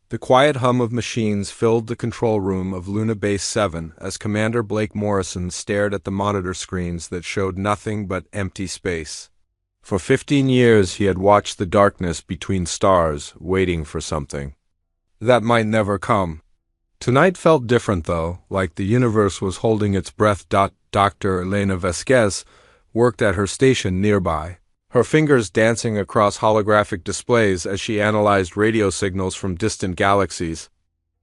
The quiet hum of machines filled the control room of Luna Base 7 as Commander Blake Morrison stared at the monitor screens that showed nothing but empty space. For 15 years he had watched the darkness between stars, waiting for something that might never come. Tonight felt different, though, like the universe was holding its breath. Dr. Elena Vasquez worked at her station nearby, her fingers dancing across holographic displays as she analyzed radio signals from distant galaxies.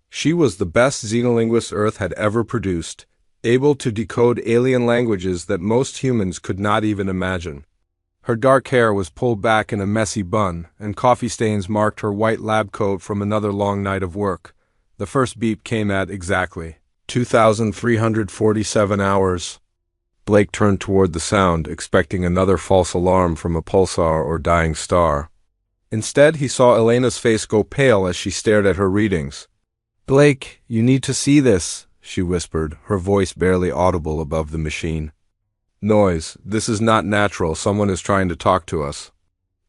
She was the best xenolinguist Earth had ever produced, able to decode alien languages that most humans could not even imagine. Her dark hair was pulled back in a messy bun, and coffee stains marked her white lab coat from another long night of work. The first beep came at exactly 2,347 hours. Blake turned toward the sound, expecting another false alarm from a pulsar or dying star. Instead, he saw Elena's face go pale as she stared at her readings. "Blake, you need to see this," she whispered, her voice barely audible above the machine. "Noise. This is not natural. Someone is trying to talk to us."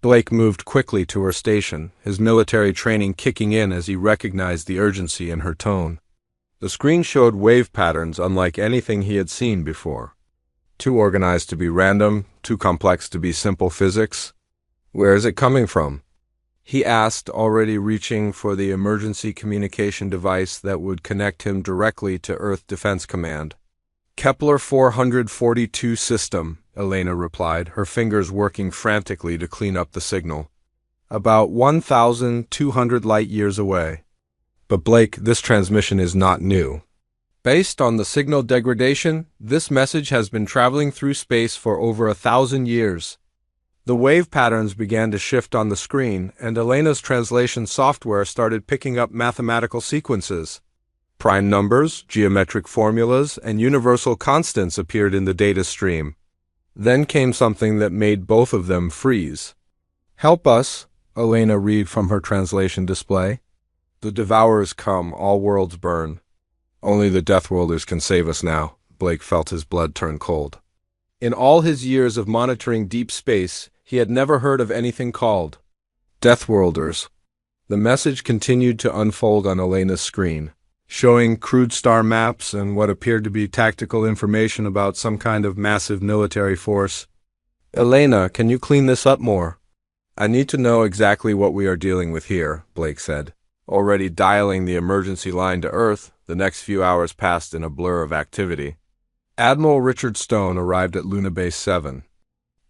Blake moved quickly to her station, his military training kicking in as he recognized the urgency in her tone. The screen showed wave patterns unlike anything he had seen before. Too organized to be random, too complex to be simple physics. "Where is it coming from?" he asked, already reaching for the emergency communication device that would connect him directly to Earth Defense Command. "Kepler 442 system," Elena replied, her fingers working frantically to clean up the signal. "About 1,200 light-years away." "But Blake, this transmission is not new. Based on the signal degradation, this message has been traveling through space for over 1,000 years. The wave patterns began to shift on the screen, and Elena's translation software started picking up mathematical sequences. Prime numbers, geometric formulas, and universal constants appeared in the data stream. Then came something that made both of them freeze. "Help us," Elena read from her translation display. "The Devourers come, all worlds burn. Only the Deathworlders can save us now." Blake felt his blood turn cold. In all his years of monitoring deep space, he had never heard of anything called Deathworlders. The message continued to unfold on Elena's screen, showing crude star maps and what appeared to be tactical information about some kind of massive military force. "Elena, can you clean this up more?" "I need to know exactly what we are dealing with here," Blake said. Already dialing the emergency line to Earth, the next few hours passed in a blur of activity. Admiral Richard Stone arrived at Luna Base 7,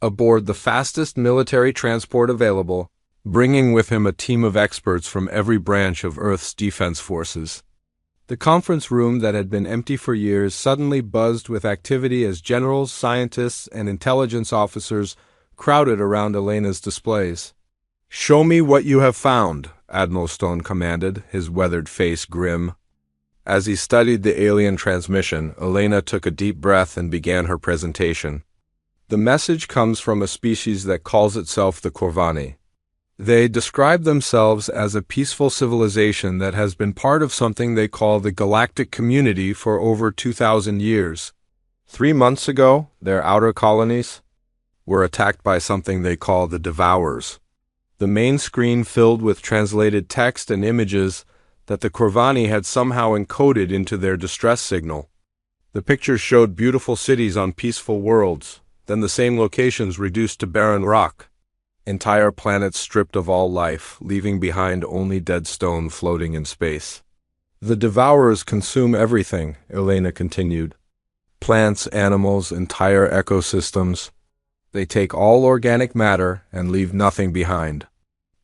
aboard the fastest military transport available, bringing with him a team of experts from every branch of Earth's defense forces. The conference room that had been empty for years suddenly buzzed with activity as generals, scientists, and intelligence officers crowded around Elena's displays. "Show me what you have found," Admiral Stone commanded, his weathered face grim. As he studied the alien transmission, Elena took a deep breath and began her presentation. "The message comes from a species that calls itself the Corvani. They describe themselves as a peaceful civilization that has been part of something they call the galactic community for over 2,000 years. 3 months ago, their outer colonies were attacked by something they call the Devourers." The main screen filled with translated text and images that the Corvani had somehow encoded into their distress signal. The pictures showed beautiful cities on peaceful worlds, then the same locations reduced to barren rock. Entire planets stripped of all life, leaving behind only dead stone floating in space. "The Devourers consume everything," Elena continued. "Plants, animals, entire ecosystems. They take all organic matter and leave nothing behind.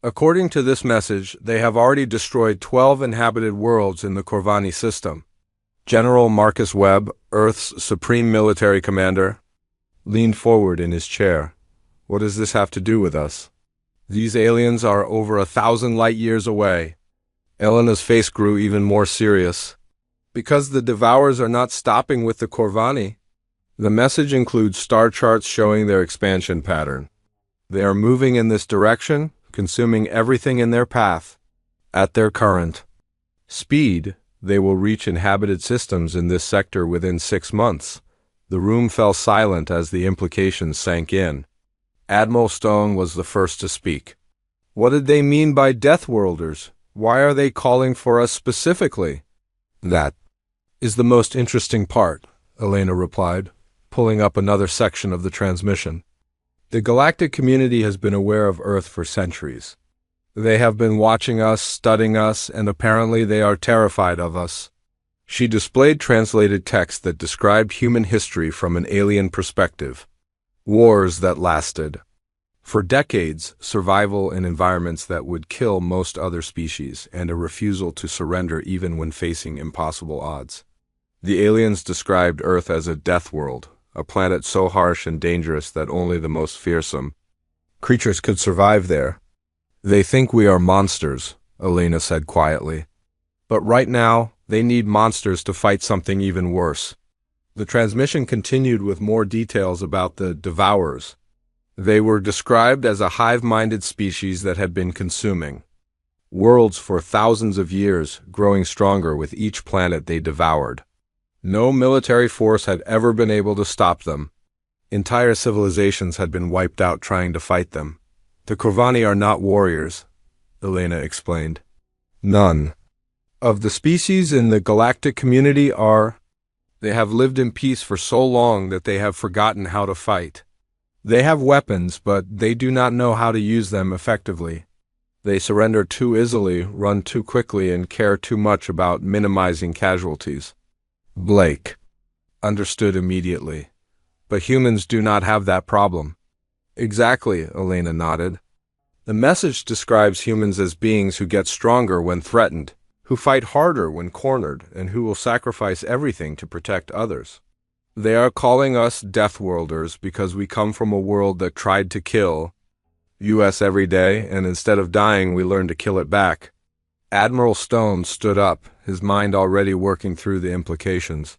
According to this message, they have already destroyed 12 inhabited worlds in the Corvani system." General Marcus Webb, Earth's supreme military commander, leaned forward in his chair. "What does this have to do with us?" "These aliens are over 1,000 light-years away." Elena's face grew even more serious. "Because the Devourers are not stopping with the Corvani. The message includes star charts showing their expansion pattern. They are moving in this direction, consuming everything in their path. At their current speed, they will reach inhabited systems in this sector within 6 months." The room fell silent as the implications sank in. Admiral Stone was the first to speak. "What did they mean by Deathworlders?" Why are they calling for us specifically? That is the most interesting part, Elena replied, pulling up another section of the transmission. The galactic community has been aware of Earth for centuries. They have been watching us, studying us, and apparently they are terrified of us. She displayed translated text that described human history from an alien perspective. Wars that lasted for decades, survival in environments that would kill most other species, and a refusal to surrender even when facing impossible odds. The aliens described Earth as a death world, a planet so harsh and dangerous that only the most fearsome creatures could survive there. They think we are monsters, Elena said quietly. But right now, they need monsters to fight something even worse. The transmission continued with more details about the Devourers. They were described as a hive-minded species that had been consuming worlds for thousands of years, growing stronger with each planet they devoured. No military force had ever been able to stop them. Entire civilizations had been wiped out trying to fight them. The Corvani are not warriors, Elena explained. None of the species in the galactic community are. They have lived in peace for so long that they have forgotten how to fight. They have weapons, but they do not know how to use them effectively. They surrender too easily, run too quickly, and care too much about minimizing casualties. Blake understood immediately. But humans do not have that problem. Exactly, Elena nodded. The message describes humans as beings who get stronger when threatened, who fight harder when cornered, and who will sacrifice everything to protect others. They are calling us Deathworlders because we come from a world that tried to kill us every day, and instead of dying, we learned to kill it back. Admiral Stone stood up, his mind already working through the implications.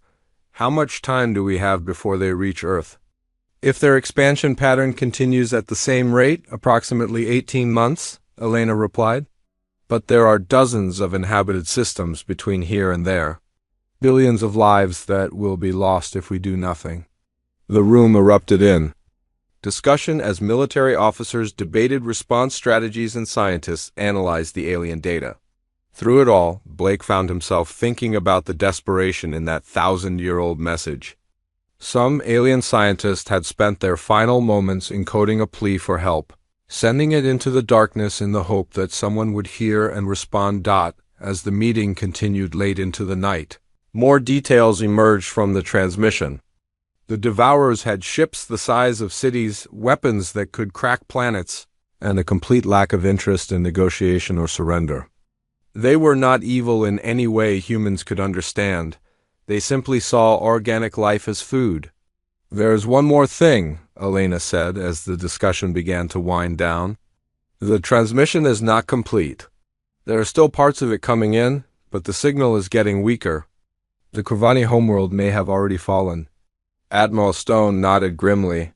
How much time do we have before they reach Earth? If their expansion pattern continues at the same rate, approximately 18 months, Elena replied. But there are dozens of inhabited systems between here and there. Billions of lives that will be lost if we do nothing. The room erupted in discussion as military officers debated response strategies and scientists analyzed the alien data. Through it all, Blake found himself thinking about the desperation in that 1,000-year-old message. Some alien scientists had spent their final moments encoding a plea for help, sending it into the darkness in the hope that someone would hear and respond. As the meeting continued late into the night, more details emerged from the transmission. The Devourers had ships the size of cities, weapons that could crack planets, and a complete lack of interest in negotiation or surrender. They were not evil in any way humans could understand. They simply saw organic life as food. There's one more thing, Elena said as the discussion began to wind down. The transmission is not complete. There are still parts of it coming in, but the signal is getting weaker. The Corvani homeworld may have already fallen. Admiral Stone nodded grimly.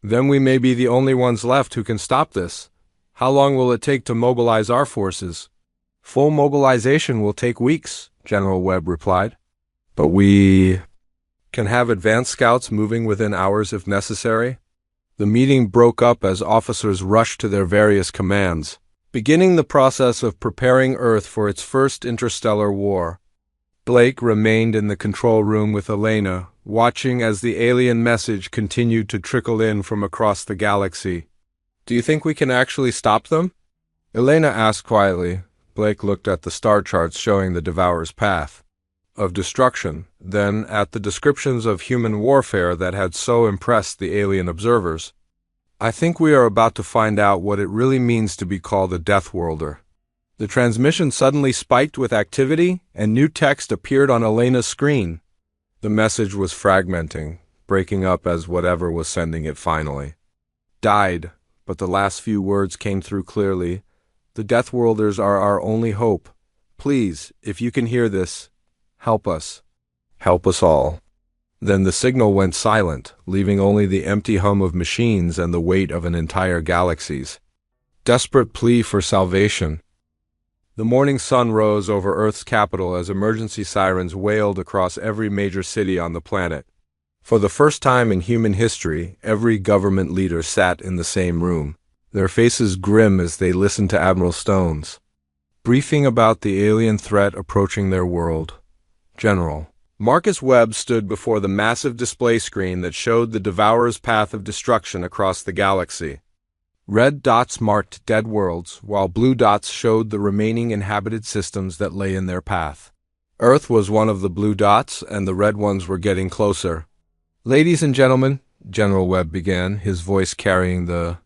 Then we may be the only ones left who can stop this. How long will it take to mobilize our forces? Full mobilization will take weeks, General Webb replied. But we can have advanced scouts moving within hours if necessary. The meeting broke up as officers rushed to their various commands, beginning the process of preparing Earth for its first interstellar war. Blake remained in the control room with Elena, watching as the alien message continued to trickle in from across the galaxy. Do you think we can actually stop them? Elena asked quietly. Blake looked at the star charts showing the Devourer's path of destruction, then at the descriptions of human warfare that had so impressed the alien observers. I think we are about to find out what it really means to be called a Deathworlder. The transmission suddenly spiked with activity, and new text appeared on Elena's screen. The message was fragmenting, breaking up as whatever was sending it finally died, but the last few words came through clearly. The Deathworlders are our only hope. Please, if you can hear this, help us. Help us all. Then the signal went silent, leaving only the empty hum of machines and the weight of an entire galaxy's desperate plea for salvation. The morning sun rose over Earth's capital as emergency sirens wailed across every major city on the planet. For the first time in human history, every government leader sat in the same room, their faces grim as they listened to Admiral Stone's Briefing about the alien threat approaching their world. General. Marcus Webb stood before the massive display screen that showed the Devourer's path of destruction across the galaxy. Red dots marked dead worlds, while blue dots showed the remaining inhabited systems that lay in their path. Earth was one of the blue dots, and the red ones were getting closer. "Ladies and gentlemen," General Webb began, his voice carrying the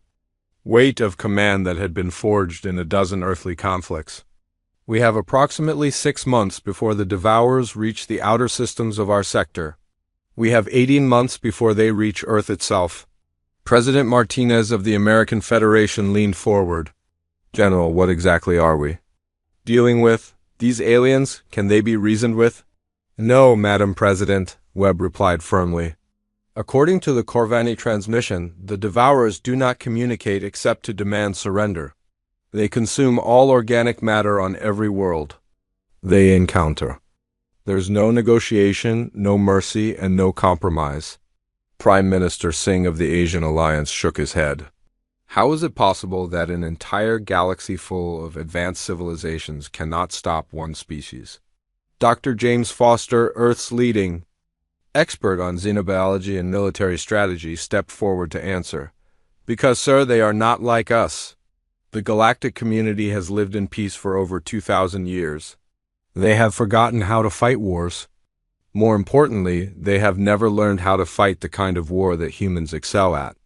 weight of command that had been forged in a dozen earthly conflicts. "We have approximately 6 months before the Devourers reach the outer systems of our sector. We have 18 months before they reach Earth itself." President Martinez of the American Federation leaned forward. "General, what exactly are we dealing with? These aliens, can they be reasoned with?" "No, Madam President," Webb replied firmly. "According to the Corvani transmission, the Devourers do not communicate except to demand surrender. They consume all organic matter on every world they encounter. There's no negotiation, no mercy, and no compromise." Prime Minister Singh of the Asian Alliance shook his head. "How is it possible that an entire galaxy full of advanced civilizations cannot stop one species?" Dr. James Foster, Earth's leading expert on xenobiology and military strategy, stepped forward to answer. "Because, sir, they are not like us. The galactic community has lived in peace for over 2,000 years. They have forgotten how to fight wars. More importantly, they have never learned how to fight the kind of war that humans excel at."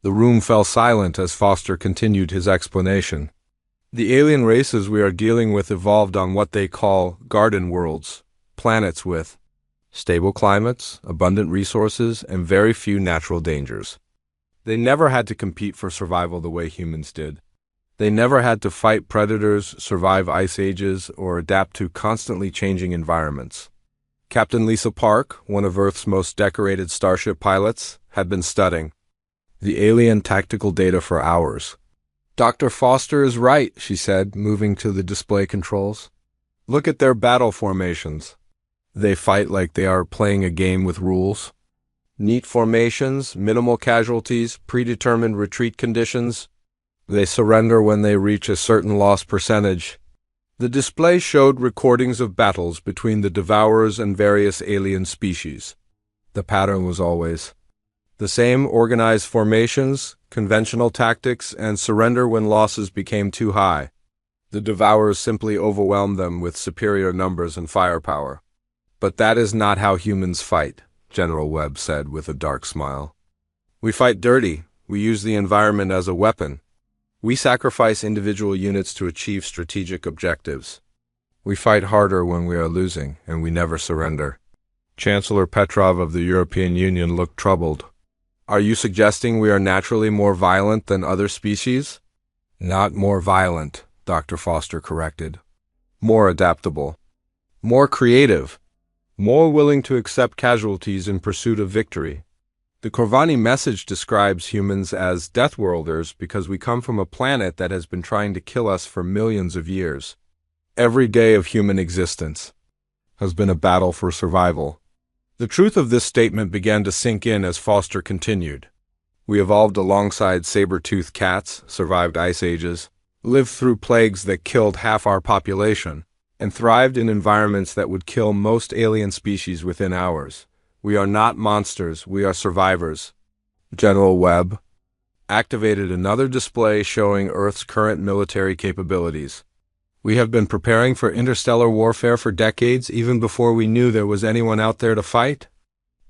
The room fell silent as Foster continued his explanation. "The alien races we are dealing with evolved on what they call garden worlds, planets with stable climates, abundant resources, and very few natural dangers. They never had to compete for survival the way humans did. They never had to fight predators, survive ice ages, or adapt to constantly changing environments." Captain Lisa Park, one of Earth's most decorated starship pilots, had been studying the alien tactical data for hours. "Dr. Foster is right," she said, moving to the display controls. "Look at their battle formations. They fight like they are playing a game with rules. Neat formations, minimal casualties, predetermined retreat conditions. They surrender when they reach a certain loss percentage." The display showed recordings of battles between the Devourers and various alien species. The pattern was always the same: organized formations, conventional tactics, and surrender when losses became too high. The Devourers simply overwhelmed them with superior numbers and firepower. "But that is not how humans fight," General Webb said with a dark smile. "We fight dirty. We use the environment as a weapon. We sacrifice individual units to achieve strategic objectives. We fight harder when we are losing, and we never surrender." Chancellor Petrov of the European Union looked troubled. "Are you suggesting we are naturally more violent than other species?" "Not more violent," Dr. Foster corrected. "More adaptable. More creative. More willing to accept casualties in pursuit of victory. The Corvani message describes humans as Deathworlders because we come from a planet that has been trying to kill us for millions of years. Every day of human existence has been a battle for survival." The truth of this statement began to sink in as Foster continued. "We evolved alongside saber-toothed cats, survived ice ages, lived through plagues that killed half our population, and thrived in environments that would kill most alien species within hours. We are not monsters, we are survivors." General Webb activated another display showing Earth's current military capabilities. "We have been preparing for interstellar warfare for decades, even before we knew there was anyone out there to fight.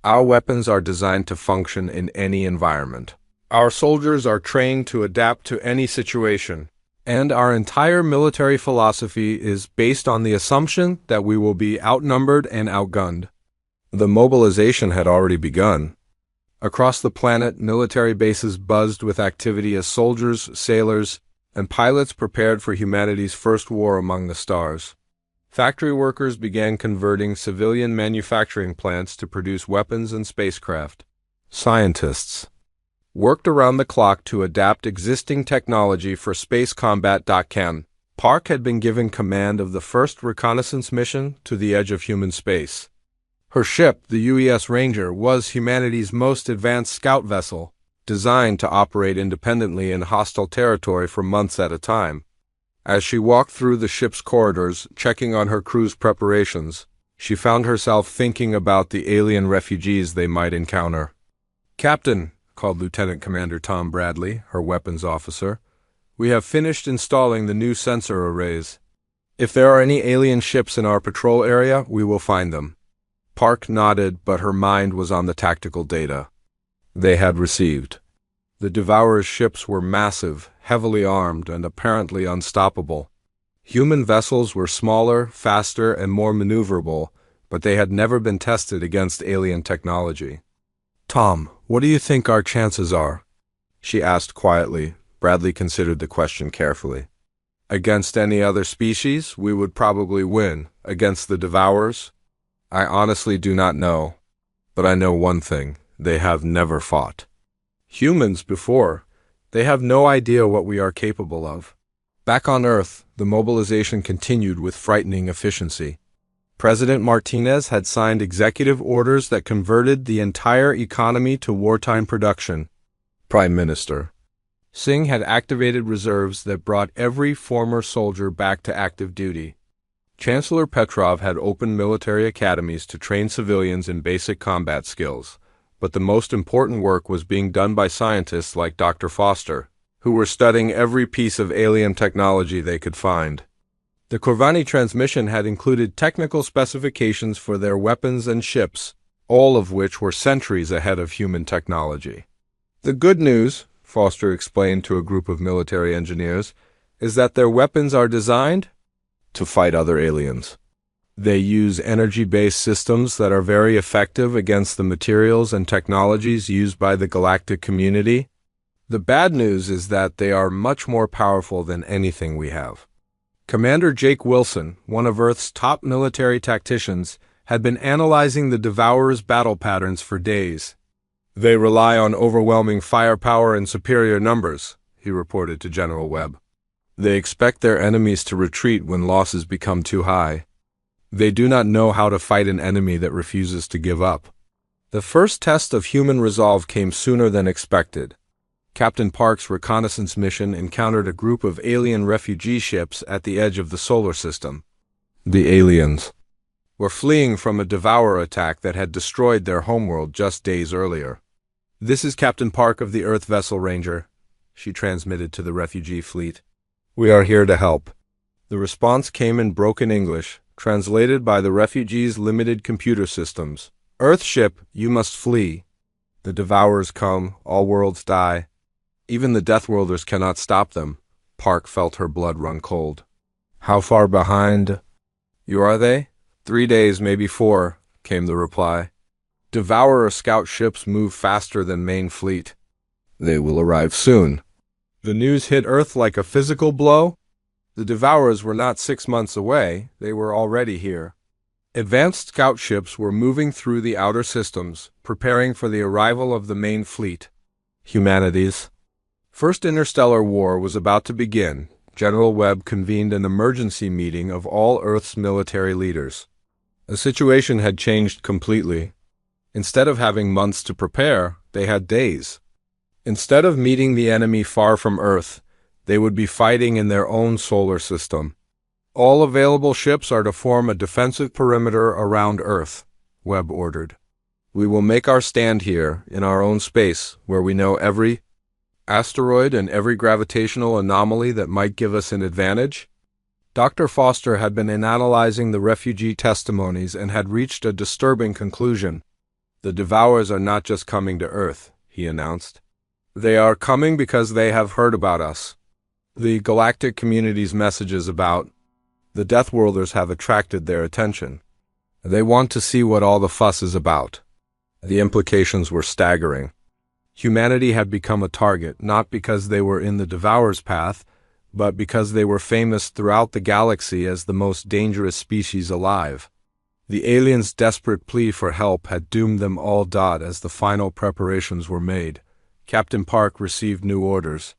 Our weapons are designed to function in any environment. Our soldiers are trained to adapt to any situation. And our entire military philosophy is based on the assumption that we will be outnumbered and outgunned." The mobilization had already begun. Across the planet, military bases buzzed with activity as soldiers, sailors, and pilots prepared for humanity's first war among the stars. Factory workers began converting civilian manufacturing plants to produce weapons and spacecraft. Scientists worked around the clock to adapt existing technology for space combat. Park had been given command of the first reconnaissance mission to the edge of human space. Her ship, the UES Ranger, was humanity's most advanced scout vessel, designed to operate independently in hostile territory for months at a time. As she walked through the ship's corridors, checking on her crew's preparations, she found herself thinking about the alien refugees they might encounter. "Captain," called Lieutenant Commander Tom Bradley, her weapons officer, "we have finished installing the new sensor arrays. If there are any alien ships in our patrol area, we will find them." Park nodded, but her mind was on the tactical data they had received. The Devourers' ships were massive, heavily armed, and apparently unstoppable. Human vessels were smaller, faster, and more maneuverable, but they had never been tested against alien technology. "Tom, what do you think our chances are?" she asked quietly. Bradley considered the question carefully. "Against any other species, we would probably win. Against the Devourers, I honestly do not know. But I know one thing: they have never fought humans before. They have no idea what we are capable of." Back on Earth, the mobilization continued with frightening efficiency. President Martinez had signed executive orders that converted the entire economy to wartime production. Prime Minister Singh had activated reserves that brought every former soldier back to active duty. Chancellor Petrov had opened military academies to train civilians in basic combat skills, but the most important work was being done by scientists like Dr. Foster, who were studying every piece of alien technology they could find. The Corvani transmission had included technical specifications for their weapons and ships, all of which were centuries ahead of human technology. "The good news," Foster explained to a group of military engineers, "is that their weapons are designed to fight other aliens. They use energy-based systems that are very effective against the materials and technologies used by the galactic community. The bad news is that they are much more powerful than anything we have." Commander Jake Wilson, one of Earth's top military tacticians, had been analyzing the Devourers' battle patterns for days. "They rely on overwhelming firepower and superior numbers," he reported to General Webb. "They expect their enemies to retreat when losses become too high. They do not know how to fight an enemy that refuses to give up." The first test of human resolve came sooner than expected. Captain Park's reconnaissance mission encountered a group of alien refugee ships at the edge of the solar system. The aliens were fleeing from a Devourer attack that had destroyed their homeworld just days earlier. "This is Captain Park of the Earth Vessel Ranger," she transmitted to the refugee fleet. "We are here to help." The response came in broken English, translated by the refugees' limited computer systems. "Earth ship, you must flee. The Devourers come, all worlds die. Even the Deathworlders cannot stop them." Park felt her blood run cold. "How far behind you are they?" "3 days, maybe 4, came the reply. "Devourer scout ships move faster than main fleet. They will arrive soon." The news hit Earth like a physical blow. The Devourers were not 6 months away, they were already here. Advanced scout ships were moving through the outer systems, preparing for the arrival of the main fleet. Humanity's first interstellar war was about to begin. General Webb convened an emergency meeting of all Earth's military leaders. The situation had changed completely. Instead of having months to prepare, they had days. Instead of meeting the enemy far from Earth, they would be fighting in their own solar system. "All available ships are to form a defensive perimeter around Earth," Webb ordered. "We will make our stand here, in our own space, where we know every asteroid and every gravitational anomaly that might give us an advantage." Dr. Foster had been analyzing the refugee testimonies and had reached a disturbing conclusion. "The Devourers are not just coming to Earth," he announced. "They are coming because they have heard about us. The galactic community's messages about the Deathworlders have attracted their attention. They want to see what all the fuss is about." The implications were staggering. Humanity had become a target, not because they were in the Devourer's path, but because they were famous throughout the galaxy as the most dangerous species alive. The aliens' desperate plea for help had doomed them all. As the final preparations were made, Captain Park received new orders.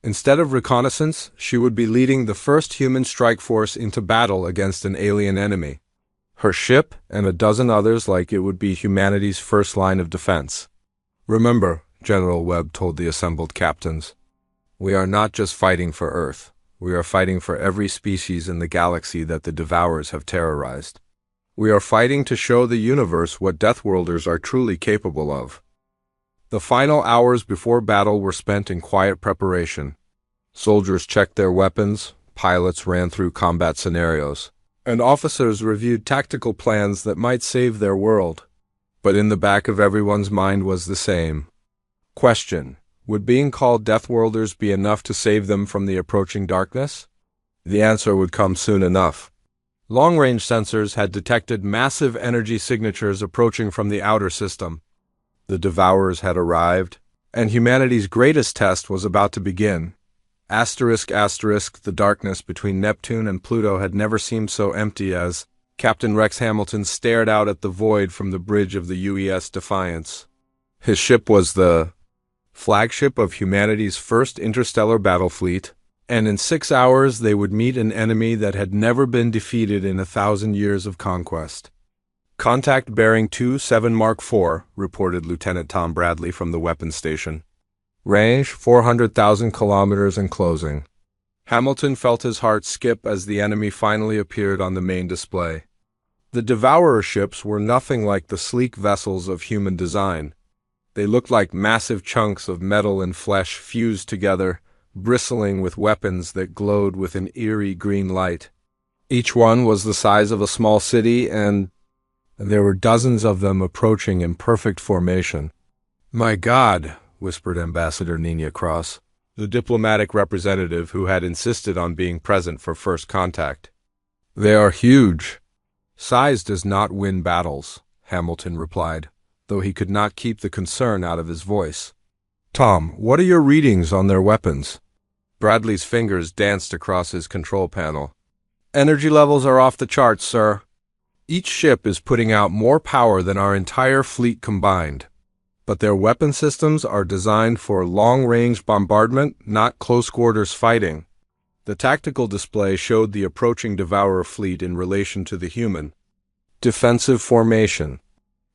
Instead of reconnaissance, she would be leading the first human strike force into battle against an alien enemy. Her ship and a dozen others like it would be humanity's first line of defense. "Remember," General Webb told the assembled captains, "we are not just fighting for Earth. We are fighting for every species in the galaxy that the Devourers have terrorized. We are fighting to show the universe what Deathworlders are truly capable of. The final hours before battle were spent in quiet preparation. Soldiers checked their weapons, pilots ran through combat scenarios, and officers reviewed tactical plans that might save their world. But in the back of everyone's mind was the same question: would being called Deathworlders be enough to save them from the approaching darkness? The answer would come soon enough. Long-range sensors had detected massive energy signatures approaching from the outer system. The Devourers had arrived, and humanity's greatest test was about to begin. The darkness between Neptune and Pluto had never seemed so empty as Captain Rex Hamilton stared out at the void from the bridge of the UES Defiance. His ship was the flagship of humanity's first interstellar battle fleet, and in 6 hours they would meet an enemy that had never been defeated in 1,000 years of conquest. Contact bearing 27 Mark IV, reported Lieutenant Tom Bradley from the weapons station. Range 400,000 kilometers and closing. Hamilton felt his heart skip as the enemy finally appeared on the main display. The Devourer ships were nothing like the sleek vessels of human design. They looked like massive chunks of metal and flesh fused together, bristling with weapons that glowed with an eerie green light. Each one was the size of a small city, and there were dozens of them approaching in perfect formation. "My God," whispered Ambassador Nina Cross, the diplomatic representative who had insisted on being present for first contact. "They are huge." "Size does not win battles," Hamilton replied, though he could not keep the concern out of his voice. "Tom, what are your readings on their weapons?" Bradley's fingers danced across his control panel. "Energy levels are off the charts, sir. Each ship is putting out more power than our entire fleet combined. But their weapon systems are designed for long-range bombardment, not close-quarters fighting." The tactical display showed the approaching Devourer fleet in relation to the human defensive formation.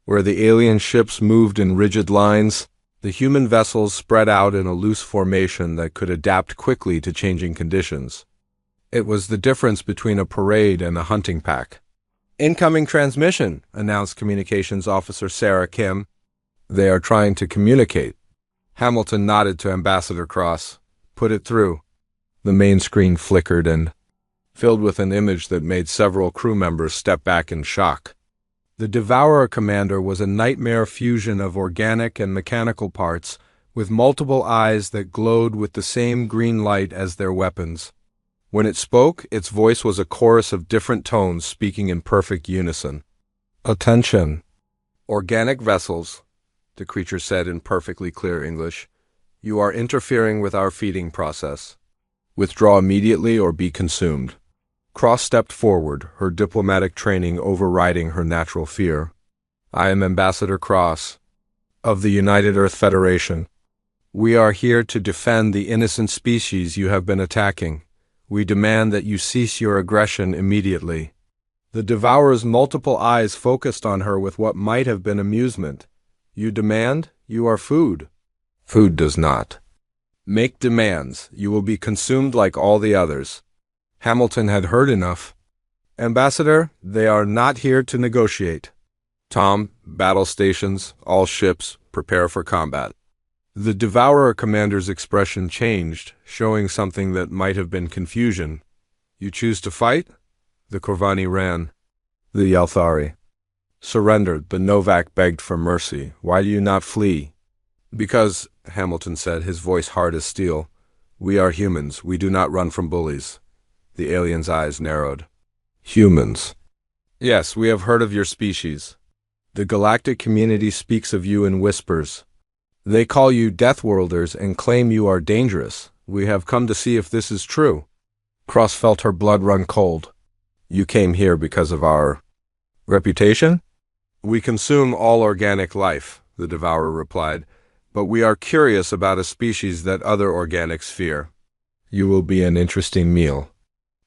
Where the alien ships moved in rigid lines, the human vessels spread out in a loose formation that could adapt quickly to changing conditions. It was the difference between a parade and a hunting pack. "Incoming transmission," announced Communications Officer Sarah Kim. "They are trying to communicate." Hamilton nodded to Ambassador Cross. "Put it through." The main screen flickered and filled with an image that made several crew members step back in shock. The Devourer commander was a nightmare fusion of organic and mechanical parts, with multiple eyes that glowed with the same green light as their weapons. When it spoke, its voice was a chorus of different tones speaking in perfect unison. "Attention. Organic vessels," the creature said in perfectly clear English. "You are interfering with our feeding process. Withdraw immediately or be consumed." Cross stepped forward, her diplomatic training overriding her natural fear. "I am Ambassador Cross, of the United Earth Federation. We are here to defend the innocent species you have been attacking. We demand that you cease your aggression immediately." The Devourer's multiple eyes focused on her with what might have been amusement. "You demand? You are food." "Food does not make demands. You will be consumed like all the others." Hamilton had heard enough. "Ambassador, they are not here to negotiate. Tom, battle stations, all ships, prepare for combat." The Devourer commander's expression changed, showing something that might have been confusion. "You choose to fight?" The Corvani ran. The Yalthari surrendered, but Novak begged for mercy. "Why do you not flee?" "Because," Hamilton said, his voice hard as steel, "we are humans. We do not run from bullies." The alien's eyes narrowed. "Humans?" "Yes, we have heard of your species. The galactic community speaks of you in whispers. They call you Deathworlders and claim you are dangerous. We have come to see if this is true." Cross felt her blood run cold. "You came here because of our reputation?" "We consume all organic life," the Devourer replied, "but we are curious about a species that other organics fear." "You will be an interesting meal."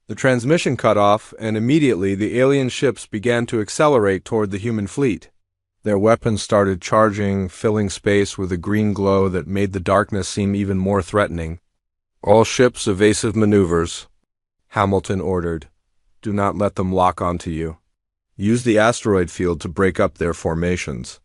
The transmission cut off, and immediately the alien ships began to accelerate toward the human fleet. Their weapons started charging, filling space with a green glow that made the darkness seem even more threatening. All ships evasive maneuvers, Hamilton ordered. Do not let them lock onto you. Use the asteroid field to break up their formations.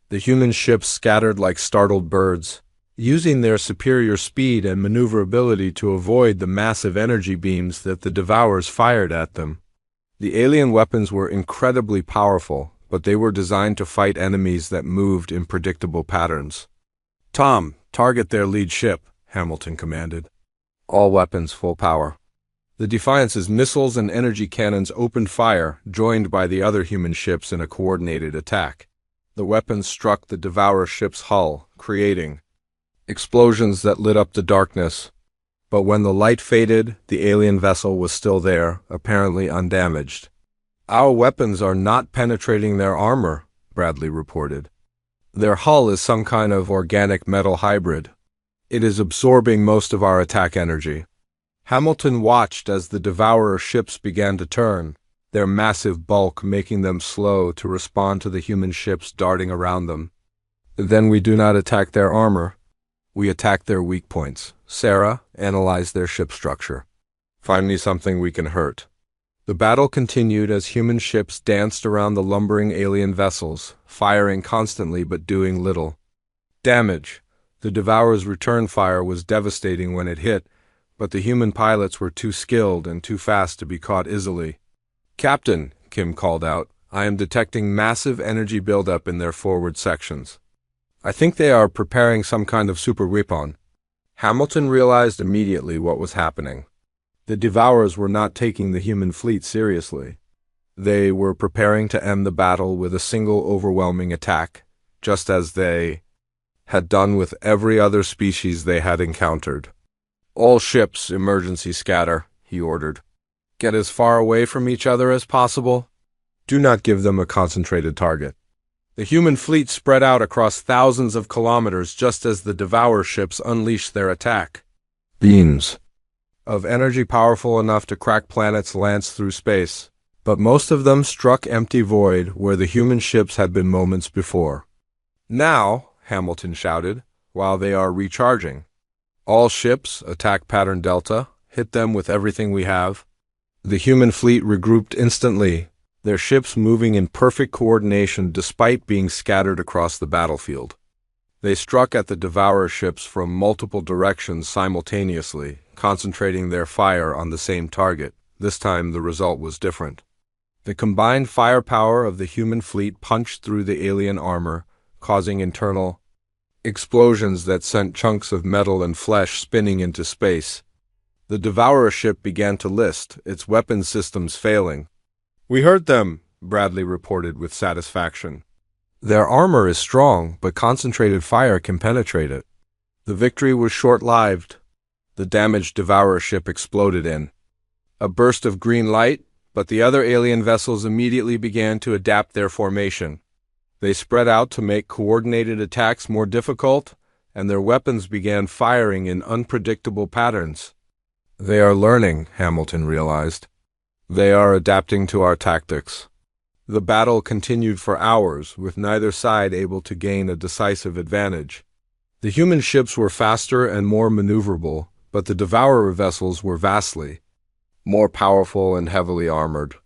The human ships scattered like startled birds, using their superior speed and maneuverability to avoid the massive energy beams that the Devourers fired at them. The alien weapons were incredibly powerful, but they were designed to fight enemies that moved in predictable patterns. Tom, target their lead ship, Hamilton commanded. All weapons full power. The Defiance's missiles and energy cannons opened fire, joined by the other human ships in a coordinated attack. The weapons struck the Devourer ship's hull, creating explosions that lit up the darkness. But when the light faded, the alien vessel was still there, apparently undamaged. Our weapons are not penetrating their armor, Bradley reported. Their hull is some kind of organic metal hybrid. It is absorbing most of our attack energy. Hamilton watched as the Devourer ships began to turn, their massive bulk making them slow to respond to the human ships darting around them. Then we do not attack their armor. We attack their weak points. Sarah, analyze their ship structure. Find me something we can hurt. The battle continued as human ships danced around the lumbering alien vessels, firing constantly but doing little damage. The Devourer's return fire was devastating when it hit, but the human pilots were too skilled and too fast to be caught easily. Captain, Kim called out, I am detecting massive energy buildup in their forward sections. I think they are preparing some kind of super weapon. Hamilton realized immediately what was happening. The Devourers were not taking the human fleet seriously. They were preparing to end the battle with a single overwhelming attack, just as they had done with every other species they had encountered. All ships emergency scatter, he ordered. Get as far away from each other as possible. Do not give them a concentrated target. The human fleet spread out across thousands of kilometers just as the Devourer ships unleashed their attack. Beams of energy powerful enough to crack planets lance through space, but most of them struck empty void where the human ships had been moments before. Now, Hamilton shouted, while they are recharging. All ships, attack pattern Delta, hit them with everything we have. The human fleet regrouped instantly, their ships moving in perfect coordination despite being scattered across the battlefield. They struck at the Devourer ships from multiple directions simultaneously, concentrating their fire on the same target. This time the result was different. The combined firepower of the human fleet punched through the alien armor, causing internal explosions that sent chunks of metal and flesh spinning into space. The Devourer ship began to list, its weapon systems failing. We heard them, Bradley reported with satisfaction. Their armor is strong, but concentrated fire can penetrate it. The victory was short-lived. The damaged Devourer ship exploded in a burst of green light, but the other alien vessels immediately began to adapt their formation. They spread out to make coordinated attacks more difficult, and their weapons began firing in unpredictable patterns. They are learning, Hamilton realized. They are adapting to our tactics. The battle continued for hours, with neither side able to gain a decisive advantage. The human ships were faster and more maneuverable, but the Devourer vessels were vastly more powerful and heavily armored.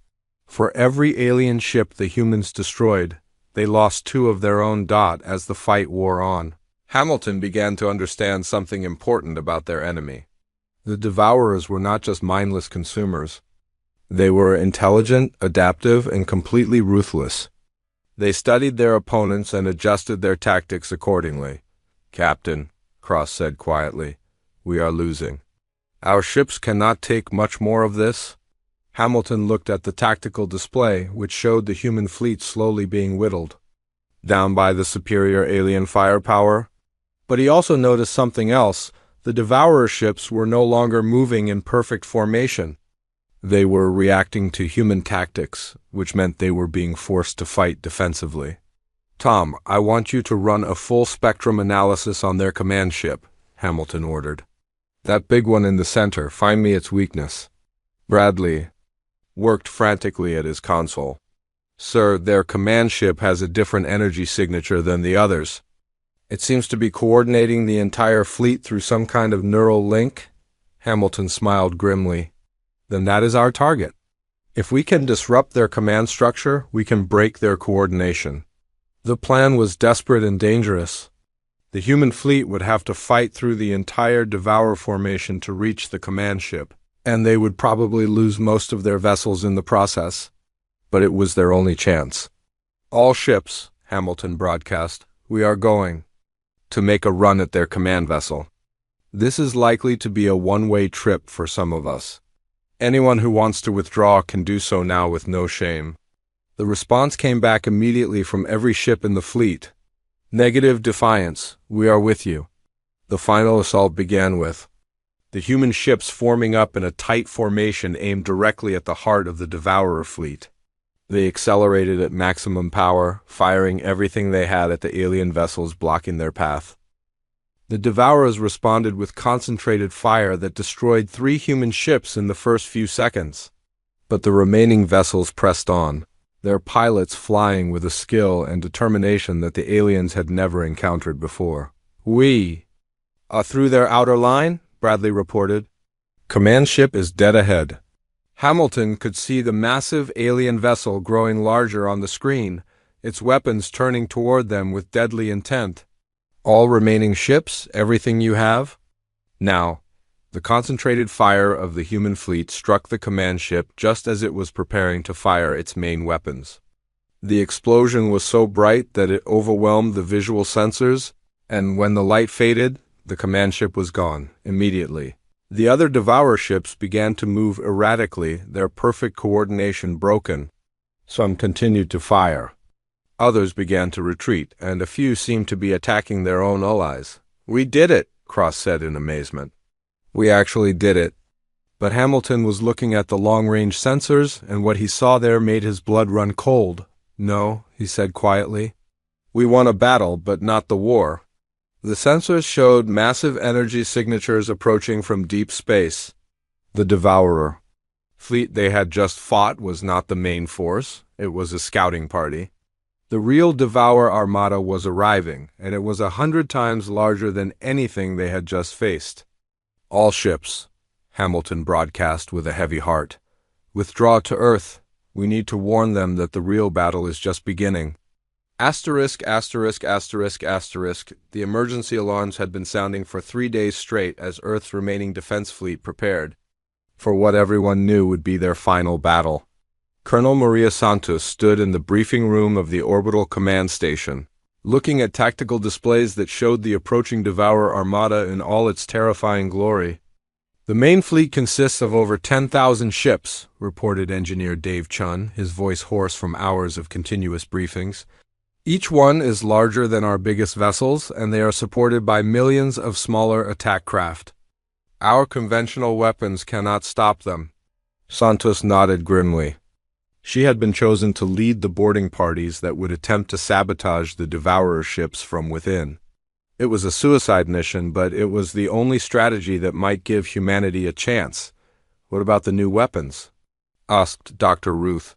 For every alien ship the humans destroyed, they lost 2 of their own as the fight wore on. Hamilton began to understand something important about their enemy. The Devourers were not just mindless consumers. They were intelligent, adaptive, and completely ruthless. They studied their opponents and adjusted their tactics accordingly. Captain, Cross said quietly, we are losing. Our ships cannot take much more of this. Hamilton looked at the tactical display, which showed the human fleet slowly being whittled down by the superior alien firepower. But he also noticed something else. The Devourer ships were no longer moving in perfect formation. They were reacting to human tactics, which meant they were being forced to fight defensively. Tom, I want you to run a full-spectrum analysis on their command ship, Hamilton ordered. That big one in the center, find me its weakness. Bradley worked frantically at his console. Sir, their command ship has a different energy signature than the others. It seems to be coordinating the entire fleet through some kind of neural link. Hamilton smiled grimly. Then that is our target. If we can disrupt their command structure, we can break their coordination. The plan was desperate and dangerous. The human fleet would have to fight through the entire Devourer formation to reach the command ship, and they would probably lose most of their vessels in the process. But it was their only chance. All ships, Hamilton broadcast, we are going to make a run at their command vessel. This is likely to be a one-way trip for some of us. Anyone who wants to withdraw can do so now with no shame. The response came back immediately from every ship in the fleet. Negative defiance, we are with you. The final assault began with the human ships forming up in a tight formation aimed directly at the heart of the Devourer fleet. They accelerated at maximum power, firing everything they had at the alien vessels blocking their path. The Devourers responded with concentrated fire that destroyed 3 human ships in the first few seconds. But the remaining vessels pressed on, their pilots flying with a skill and determination that the aliens had never encountered before. We are through their outer line, Bradley reported. Command ship is dead ahead. Hamilton could see the massive alien vessel growing larger on the screen, its weapons turning toward them with deadly intent. All remaining ships, everything you have? Now, the concentrated fire of the human fleet struck the command ship just as it was preparing to fire its main weapons. The explosion was so bright that it overwhelmed the visual sensors, and when the light faded, the command ship was gone, immediately. The other Devourer ships began to move erratically, their perfect coordination broken. Some continued to fire. Others began to retreat, and a few seemed to be attacking their own allies. "We did it," Cross said in amazement. "We actually did it." But Hamilton was looking at the long-range sensors, and what he saw there made his blood run cold. "No," he said quietly. "We won a battle, but not the war." The sensors showed massive energy signatures approaching from deep space. The Devourer fleet they had just fought was not the main force, it was a scouting party. The real Devourer armada was arriving, and it was 100 times larger than anything they had just faced. "All ships," Hamilton broadcast with a heavy heart, "withdraw to Earth. We need to warn them that the real battle is just beginning." The emergency alarms had been sounding for 3 days straight as Earth's remaining defense fleet prepared for what everyone knew would be their final battle. Colonel Maria Santos stood in the briefing room of the Orbital Command Station, looking at tactical displays that showed the approaching Devourer armada in all its terrifying glory. "The main fleet consists of over 10,000 ships," reported Engineer Dave Chun, his voice hoarse from hours of continuous briefings. "Each one is larger than our biggest vessels, and they are supported by millions of smaller attack craft. Our conventional weapons cannot stop them." Santos nodded grimly. She had been chosen to lead the boarding parties that would attempt to sabotage the Devourer ships from within. It was a suicide mission, but it was the only strategy that might give humanity a chance. "What about the new weapons?" asked Dr. Ruth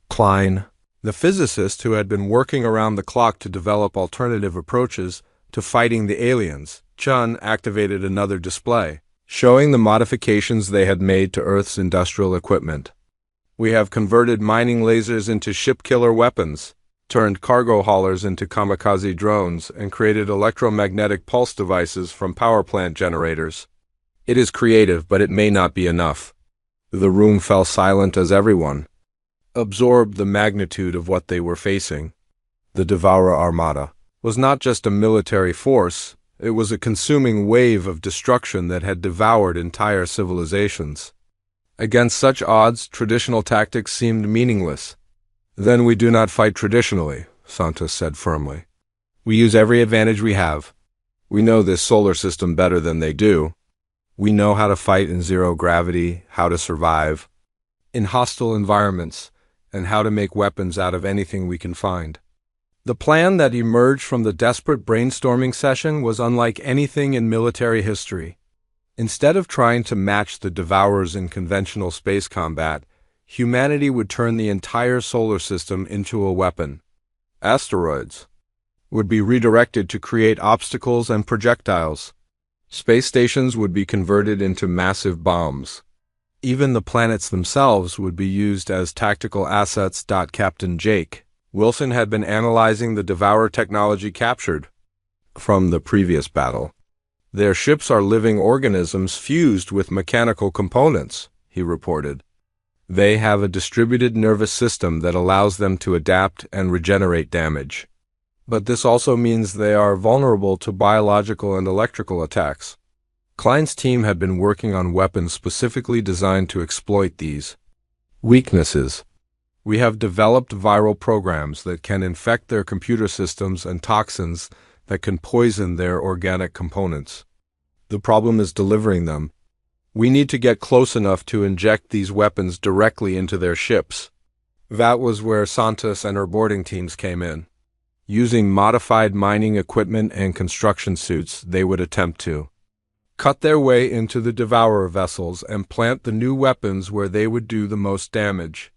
Klein, the physicist who had been working around the clock to develop alternative approaches to fighting the aliens. Chun activated another display, showing the modifications they had made to Earth's industrial equipment. "We have converted mining lasers into ship-killer weapons, turned cargo haulers into kamikaze drones, and created electromagnetic pulse devices from power plant generators. It is creative, but it may not be enough." The room fell silent as everyone absorbed the magnitude of what they were facing. The Devourer armada was not just a military force, it was a consuming wave of destruction that had devoured entire civilizations. Against such odds, traditional tactics seemed meaningless. "Then we do not fight traditionally," Santos said firmly. "We use every advantage we have. We know this solar system better than they do. We know how to fight in zero gravity, how to survive in hostile environments, and how to make weapons out of anything we can find." The plan that emerged from the desperate brainstorming session was unlike anything in military history. Instead of trying to match the Devourers in conventional space combat, humanity would turn the entire solar system into a weapon. Asteroids would be redirected to create obstacles and projectiles. Space stations would be converted into massive bombs. Even the planets themselves would be used as tactical assets. Captain Jake Wilson had been analyzing the Devourer technology captured from the previous battle. Their ships are living organisms fused with mechanical components, he reported. They have a distributed nervous system that allows them to adapt and regenerate damage. But this also means they are vulnerable to biological and electrical attacks. Klein's team had been working on weapons specifically designed to exploit these weaknesses. We have developed viral programs that can infect their computer systems and toxins that can poison their organic components. The problem is delivering them. We need to get close enough to inject these weapons directly into their ships. That was where Santos and her boarding teams came in. Using modified mining equipment and construction suits, they would attempt to cut their way into the Devourer vessels and plant the new weapons where they would do the most damage.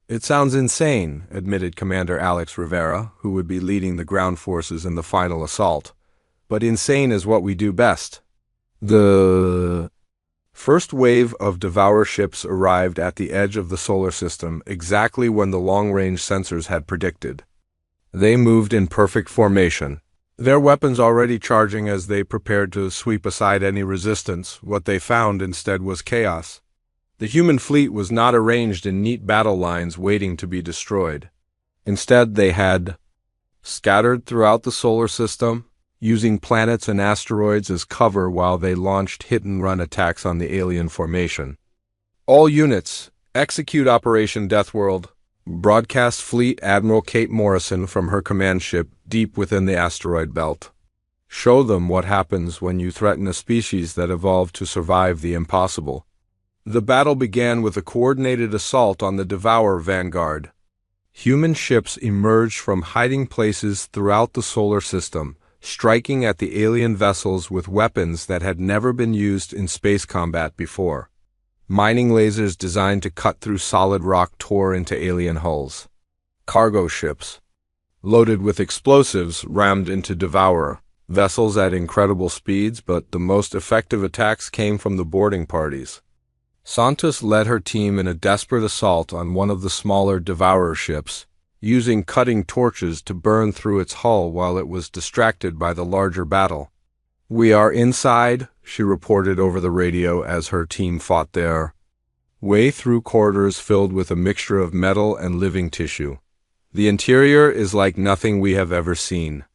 It sounds insane, admitted Commander Alex Rivera, who would be leading the ground forces in the final assault. But insane is what we do best. The first wave of Devourer ships arrived at the edge of the solar system exactly when the long-range sensors had predicted. They moved in perfect formation, their weapons already charging as they prepared to sweep aside any resistance. What they found instead was chaos. The human fleet was not arranged in neat battle lines waiting to be destroyed. Instead, they had scattered throughout the solar system, using planets and asteroids as cover while they launched hit-and-run attacks on the alien formation. All units, execute Operation Deathworld. Broadcast Fleet Admiral Kate Morrison from her command ship deep within the asteroid belt. Show them what happens when you threaten a species that evolved to survive the impossible. The battle began with a coordinated assault on the Devourer vanguard. Human ships emerged from hiding places throughout the solar system, striking at the alien vessels with weapons that had never been used in space combat before. Mining lasers designed to cut through solid rock tore into alien hulls. Cargo ships, loaded with explosives, rammed into Devourer vessels at incredible speeds, but the most effective attacks came from the boarding parties. Santos led her team in a desperate assault on one of the smaller Devourer ships, using cutting torches to burn through its hull while it was distracted by the larger battle. "We are inside," she reported over the radio as her team fought their way through corridors filled with a mixture of metal and living tissue. "The interior is like nothing we have ever seen.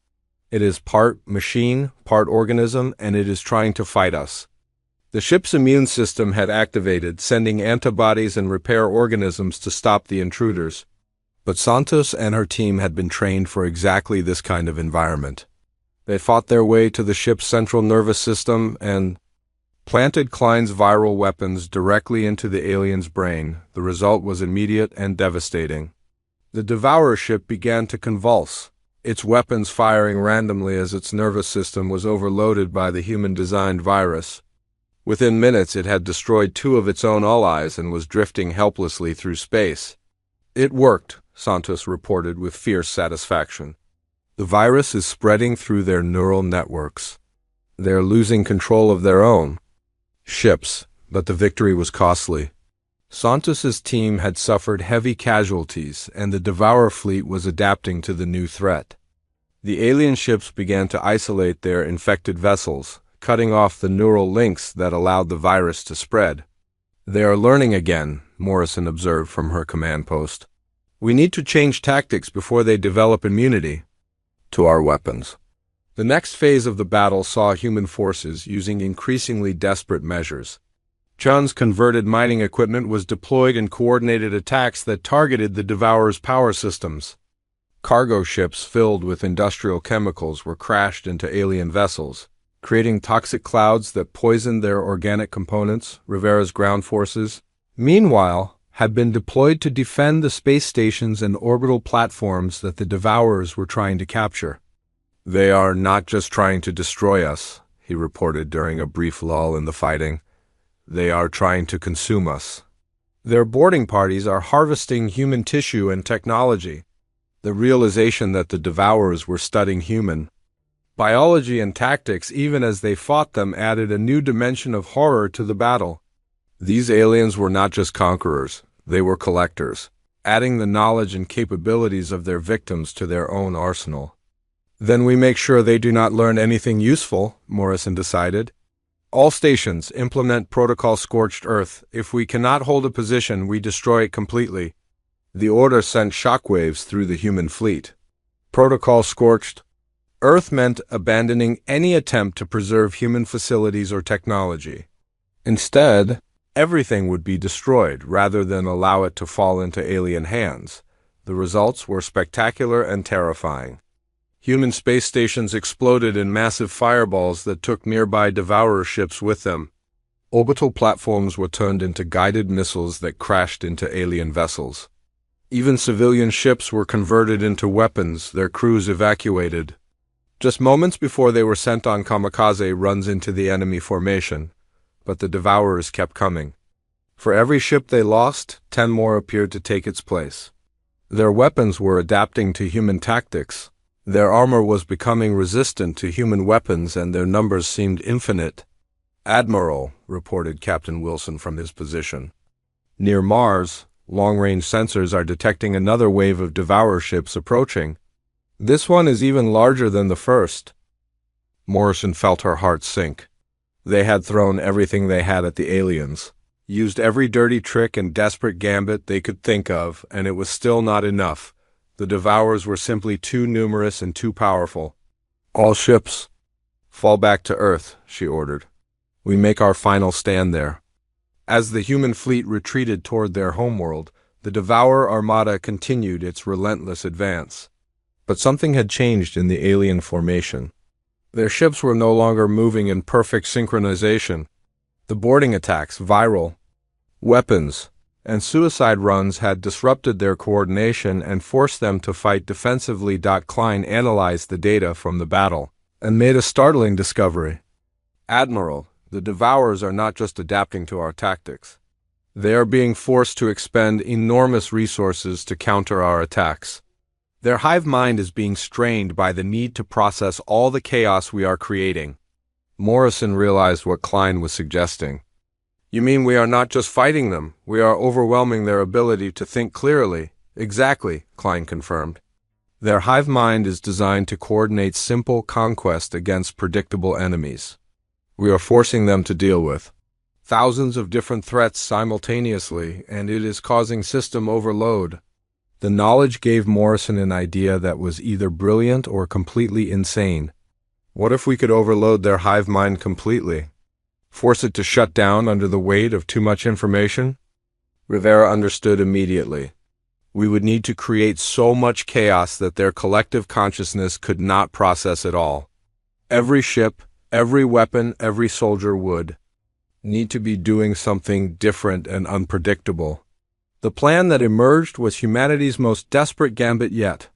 It is part machine, part organism, and it is trying to fight us." The ship's immune system had activated, sending antibodies and repair organisms to stop the intruders. But Santos and her team had been trained for exactly this kind of environment. They fought their way to the ship's central nervous system and planted Klein's viral weapons directly into the alien's brain. The result was immediate and devastating. The Devourer ship began to convulse, its weapons firing randomly as its nervous system was overloaded by the human-designed virus. Within minutes, it had destroyed 2 of its own allies and was drifting helplessly through space. "It worked," Santos reported with fierce satisfaction. "The virus is spreading through their neural networks. They're losing control of their own ships, but the victory was costly." Santos's team had suffered heavy casualties, and the Devourer fleet was adapting to the new threat. The alien ships began to isolate their infected vessels, cutting off the neural links that allowed the virus to spread. "They are learning again," Morrison observed from her command post. "We need to change tactics before they develop immunity to our weapons." The next phase of the battle saw human forces using increasingly desperate measures. Chun's converted mining equipment was deployed in coordinated attacks that targeted the Devourer's power systems. Cargo ships filled with industrial chemicals were crashed into alien vessels, creating toxic clouds that poisoned their organic components. Rivera's ground forces, meanwhile, had been deployed to defend the space stations and orbital platforms that the Devourers were trying to capture. "They are not just trying to destroy us," he reported during a brief lull in the fighting. "They are trying to consume us." Their boarding parties are harvesting human tissue and technology. The realization that the Devourers were studying human Biology and tactics, even as they fought them, added a new dimension of horror to the battle. These aliens were not just conquerors, they were collectors, adding the knowledge and capabilities of their victims to their own arsenal. Then we make sure they do not learn anything useful, Morrison decided. All stations implement Protocol Scorched Earth. If we cannot hold a position, we destroy it completely. The order sent shockwaves through the human fleet. Protocol Scorched Earth meant abandoning any attempt to preserve human facilities or technology. Instead, everything would be destroyed rather than allow it to fall into alien hands. The results were spectacular and terrifying. Human space stations exploded in massive fireballs that took nearby devourer ships with them. Orbital platforms were turned into guided missiles that crashed into alien vessels. Even civilian ships were converted into weapons, their crews evacuated. Just moments before they were sent on kamikaze runs into the enemy formation, but the devourers kept coming. For every ship they lost, 10 more appeared to take its place. Their weapons were adapting to human tactics. Their armor was becoming resistant to human weapons, and their numbers seemed infinite. "Admiral," reported Captain Wilson from his position. "Near Mars, long-range sensors are detecting another wave of devourer ships approaching. This one is even larger than the first." Morrison felt her heart sink. They had thrown everything they had at the aliens, used every dirty trick and desperate gambit they could think of, and it was still not enough. The devourers were simply too numerous and too powerful. "All ships, fall back to Earth," she ordered. "We make our final stand there." As the human fleet retreated toward their homeworld, the Devourer Armada continued its relentless advance. But something had changed in the alien formation. Their ships were no longer moving in perfect synchronization. The boarding attacks, viral weapons, and suicide runs had disrupted their coordination and forced them to fight defensively. Klein analyzed the data from the battle and made a startling discovery. "Admiral, the Devourers are not just adapting to our tactics. They are being forced to expend enormous resources to counter our attacks. Their hive mind is being strained by the need to process all the chaos we are creating." Morrison realized what Klein was suggesting. "You mean we are not just fighting them, we are overwhelming their ability to think clearly?" "Exactly," Klein confirmed. "Their hive mind is designed to coordinate simple conquest against predictable enemies. We are forcing them to deal with thousands of different threats simultaneously, and it is causing system overload." The knowledge gave Morrison an idea that was either brilliant or completely insane. What if we could overload their hive mind completely? Force it to shut down under the weight of too much information? Rivera understood immediately. We would need to create so much chaos that their collective consciousness could not process it all. Every ship, every weapon, every soldier would need to be doing something different and unpredictable. The plan that emerged was humanity's most desperate gambit yet.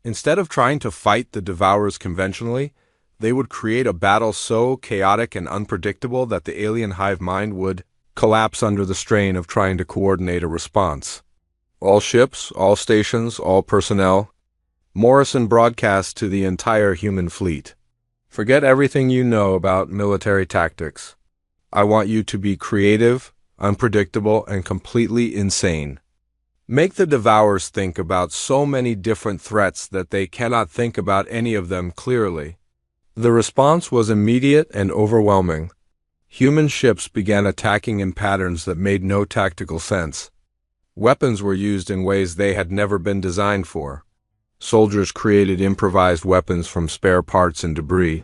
Instead of trying to fight the Devourers conventionally, they would create a battle so chaotic and unpredictable that the alien hive mind would collapse under the strain of trying to coordinate a response. "All ships, all stations, all personnel," Morrison broadcast to the entire human fleet. "Forget everything you know about military tactics. I want you to be creative, unpredictable, and completely insane. Make the Devourers think about so many different threats that they cannot think about any of them clearly." The response was immediate and overwhelming. Human ships began attacking in patterns that made no tactical sense. Weapons were used in ways they had never been designed for. Soldiers created improvised weapons from spare parts and debris.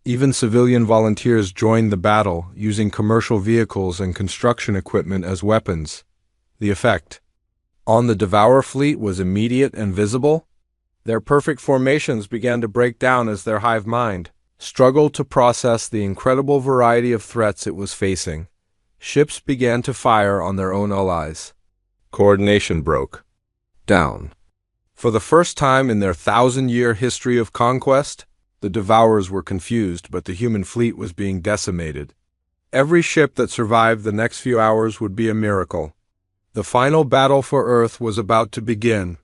Even civilian volunteers joined the battle, using commercial vehicles and construction equipment as weapons. The effect on the Devourer fleet was immediate and visible. Their perfect formations began to break down as their hive mind struggled to process the incredible variety of threats it was facing. Ships began to fire on their own allies. Coordination broke down. For the first time in their 1,000-year history of conquest, the Devourers were confused, but the human fleet was being decimated. Every ship that survived the next few hours would be a miracle. The final battle for Earth was about to begin.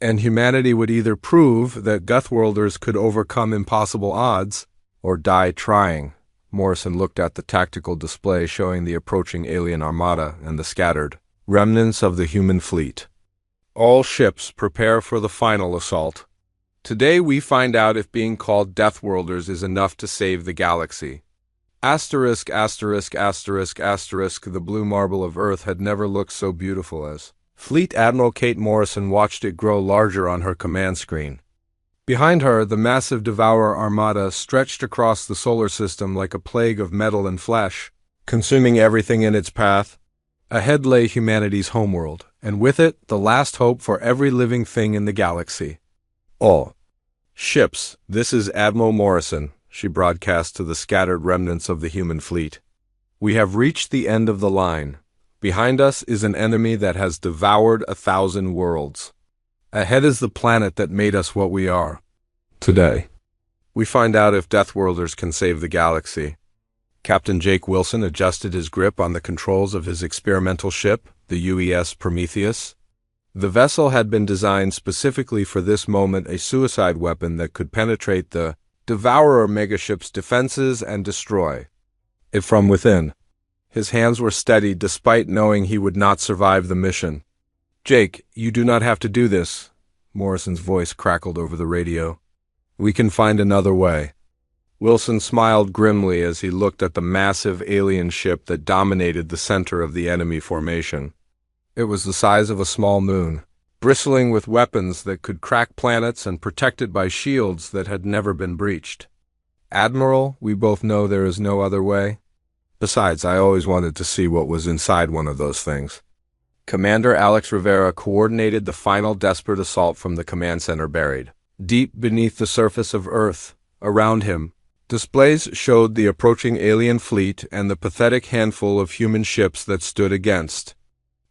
and humanity would either prove that Deathworlders could overcome impossible odds or die trying. Morrison looked at the tactical display showing the approaching alien armada and the scattered remnants of the human fleet. All ships prepare for the final assault. Today we find out if being called Deathworlders is enough to save the galaxy. Asterisk, asterisk, asterisk, asterisk, the blue marble of Earth had never looked so beautiful as. Fleet Admiral Kate Morrison watched it grow larger on her command screen. Behind her, the massive Devourer Armada stretched across the solar system like a plague of metal and flesh, consuming everything in its path. Ahead lay humanity's homeworld, and with it, the last hope for every living thing in the galaxy. All ships, this is Admiral Morrison, she broadcast to the scattered remnants of the human fleet. We have reached the end of the line. Behind us is an enemy that has devoured 1,000 worlds. Ahead is the planet that made us what we are. Today, we find out if Deathworlders can save the galaxy. Captain Jake Wilson adjusted his grip on the controls of his experimental ship, the UES Prometheus. The vessel had been designed specifically for this moment, a suicide weapon that could penetrate the Devourer megaship's defenses and destroy it from within. His hands were steady despite knowing he would not survive the mission. "Jake, you do not have to do this," Morrison's voice crackled over the radio. "We can find another way." Wilson smiled grimly as he looked at the massive alien ship that dominated the center of the enemy formation. It was the size of a small moon, bristling with weapons that could crack planets and protected by shields that had never been breached. "Admiral, we both know there is no other way. Besides, I always wanted to see what was inside one of those things." Commander Alex Rivera coordinated the final desperate assault from the command center buried deep beneath the surface of Earth. Around him, displays showed the approaching alien fleet and the pathetic handful of human ships that stood against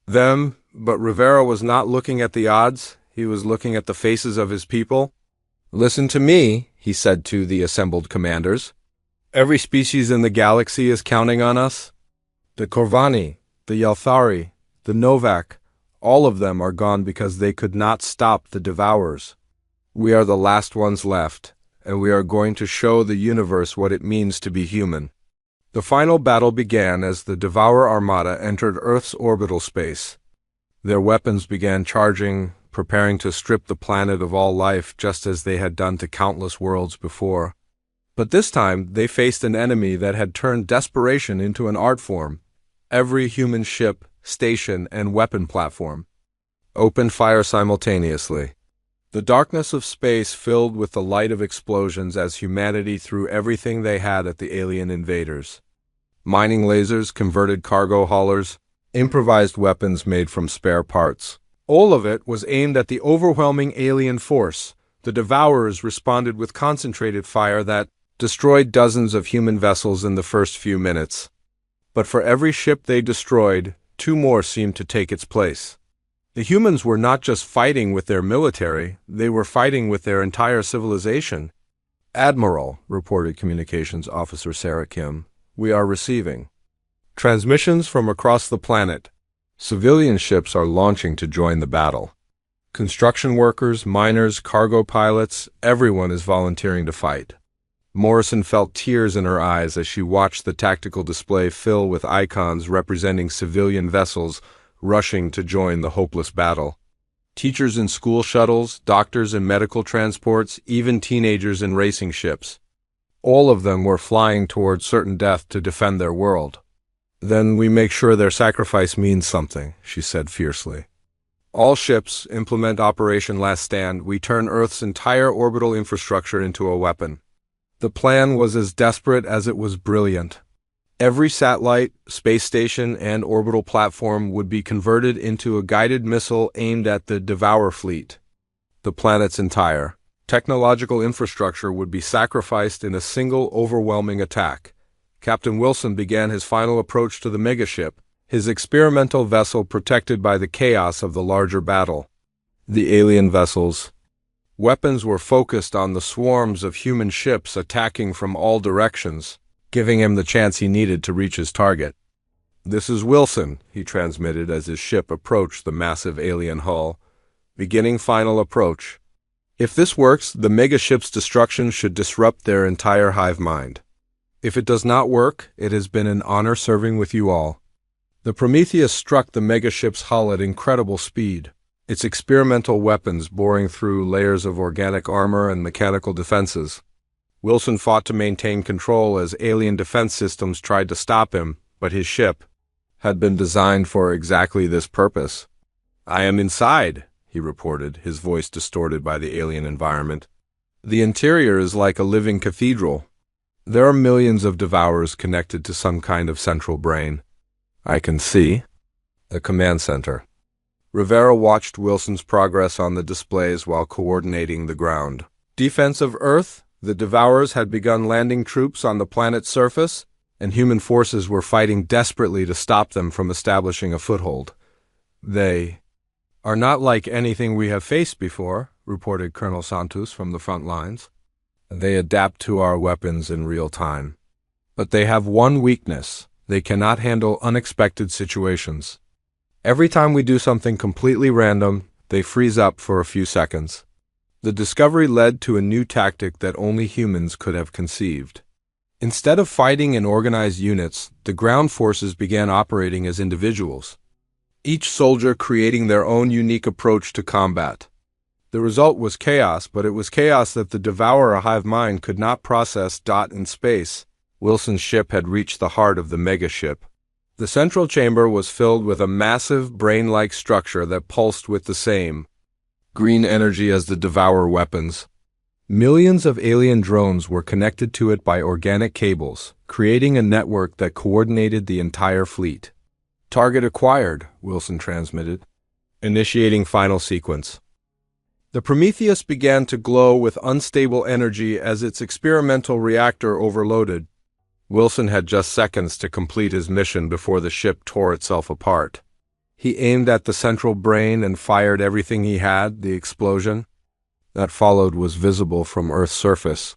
them, but Rivera was not looking at the odds, he was looking at the faces of his people. "Listen to me," he said to the assembled commanders. "Every species in the galaxy is counting on us. The Corvani, the Yelthari, the Novak, all of them are gone because they could not stop the Devourers. We are the last ones left, and we are going to show the universe what it means to be human." The final battle began as the Devourer Armada entered Earth's orbital space. Their weapons began charging, preparing to strip the planet of all life just as they had done to countless worlds before. But this time, they faced an enemy that had turned desperation into an art form. Every human ship, station, and weapon platform opened fire simultaneously. The darkness of space filled with the light of explosions as humanity threw everything they had at the alien invaders. Mining lasers, converted cargo haulers, improvised weapons made from spare parts. All of it was aimed at the overwhelming alien force. The Devourers responded with concentrated fire that destroyed dozens of human vessels in the first few minutes. But for every ship they destroyed, 2 more seemed to take its place. The humans were not just fighting with their military, they were fighting with their entire civilization. "Admiral," reported Communications Officer Sarah Kim, "we are receiving transmissions from across the planet. Civilian ships are launching to join the battle. Construction workers, miners, cargo pilots, everyone is volunteering to fight." Morrison felt tears in her eyes as she watched the tactical display fill with icons representing civilian vessels rushing to join the hopeless battle. Teachers in school shuttles, doctors in medical transports, even teenagers in racing ships. All of them were flying toward certain death to defend their world. "Then we make sure their sacrifice means something," she said fiercely. "All ships implement Operation Last Stand. We turn Earth's entire orbital infrastructure into a weapon." The plan was as desperate as it was brilliant. Every satellite, space station, and orbital platform would be converted into a guided missile aimed at the Devourer fleet. The planet's entire technological infrastructure would be sacrificed in a single overwhelming attack. Captain Wilson began his final approach to the megaship, his experimental vessel protected by the chaos of the larger battle. The alien vessels' weapons were focused on the swarms of human ships attacking from all directions, giving him the chance he needed to reach his target. "This is Wilson," he transmitted as his ship approached the massive alien hull. beginning final approach. If this works, the megaship's destruction should disrupt their entire hive mind. If it does not work, it has been an honor serving with you all. The Prometheus struck the megaship's hull at incredible speed, its experimental weapons boring through layers of organic armor and mechanical defenses. Wilson fought to maintain control as alien defense systems tried to stop him, but his ship had been designed for exactly this purpose. "I am inside," he reported, his voice distorted by the alien environment. "The interior is like a living cathedral. There are millions of devourers connected to some kind of central brain. I can see." The command center. Rivera watched Wilson's progress on the displays while coordinating the ground defense of Earth. The devourers had begun landing troops on the planet's surface, and human forces were fighting desperately to stop them from establishing a foothold. "They are not like anything we have faced before," reported Colonel Santos from the front lines. "They adapt to our weapons in real time. But they have one weakness: they cannot handle unexpected situations. Every time we do something completely random, they freeze up for a few seconds." The discovery led to a new tactic that only humans could have conceived. Instead of fighting in organized units, the ground forces began operating as individuals, each soldier creating their own unique approach to combat. The result was chaos, but it was chaos that the devourer hive mind could not process. In space, Wilson's ship had reached the heart of the megaship. The central chamber was filled with a massive, brain-like structure that pulsed with the same green energy as the devourer weapons. Millions of alien drones were connected to it by organic cables, creating a network that coordinated the entire fleet. "Target acquired," Wilson transmitted, initiating final sequence. The Prometheus began to glow with unstable energy as its experimental reactor overloaded. Wilson had just seconds to complete his mission before the ship tore itself apart. He aimed at the central brain and fired everything he had. The explosion that followed was visible from Earth's surface.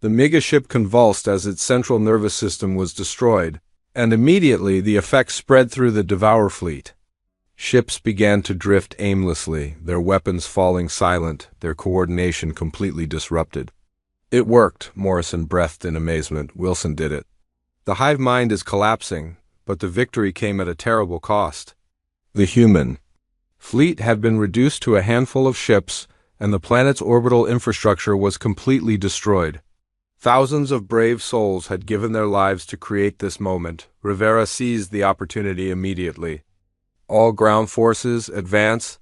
The megaship convulsed as its central nervous system was destroyed, and immediately the effects spread through the Devourer fleet. Ships began to drift aimlessly, their weapons falling silent, their coordination completely disrupted. "It worked," Morrison breathed in amazement. "Wilson did it. The hive mind is collapsing, but the victory came at a terrible cost." The human fleet had been reduced to a handful of ships, and the planet's orbital infrastructure was completely destroyed. Thousands of brave souls had given their lives to create this moment. Rivera seized the opportunity immediately. "All ground forces, advance.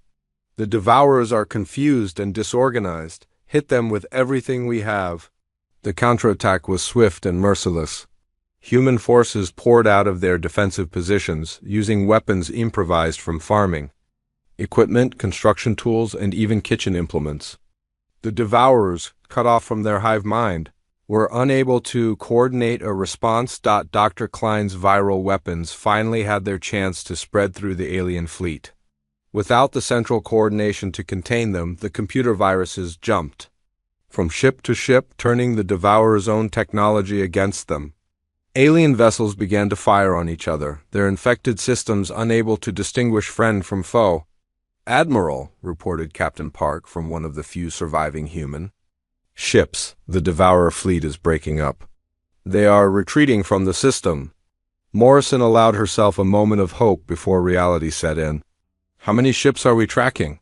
The devourers are confused and disorganized. Hit them with everything we have." The counterattack was swift and merciless. Human forces poured out of their defensive positions, using weapons improvised from farming equipment, construction tools, and even kitchen implements. The devourers, cut off from their hive mind, were unable to coordinate a response. Dr. Klein's viral weapons finally had their chance to spread through the alien fleet. Without the central coordination to contain them, the computer viruses jumped from ship to ship, turning the devourer's own technology against them. Alien vessels began to fire on each other, their infected systems unable to distinguish friend from foe. "Admiral," reported Captain Park from one of the few surviving human ships, "the Devourer fleet is breaking up. They are retreating from the system." Morrison allowed herself a moment of hope before reality set in. "How many ships are we tracking?"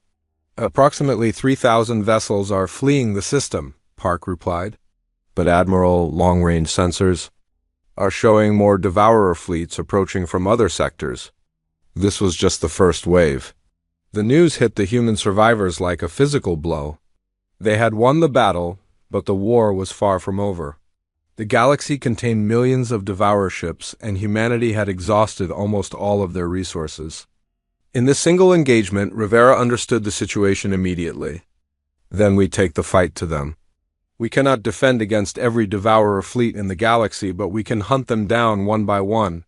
"Approximately 3,000 vessels are fleeing the system," Park replied. "But Admiral, long-range sensors are showing more Devourer fleets approaching from other sectors." This was just the first wave. The news hit the human survivors like a physical blow. They had won the battle, but the war was far from over. The galaxy contained millions of Devourer ships, and humanity had exhausted almost all of their resources. In this single engagement, Rivera understood the situation immediately. "Then we take the fight to them. We cannot defend against every Devourer fleet in the galaxy, but we can hunt them down one by one."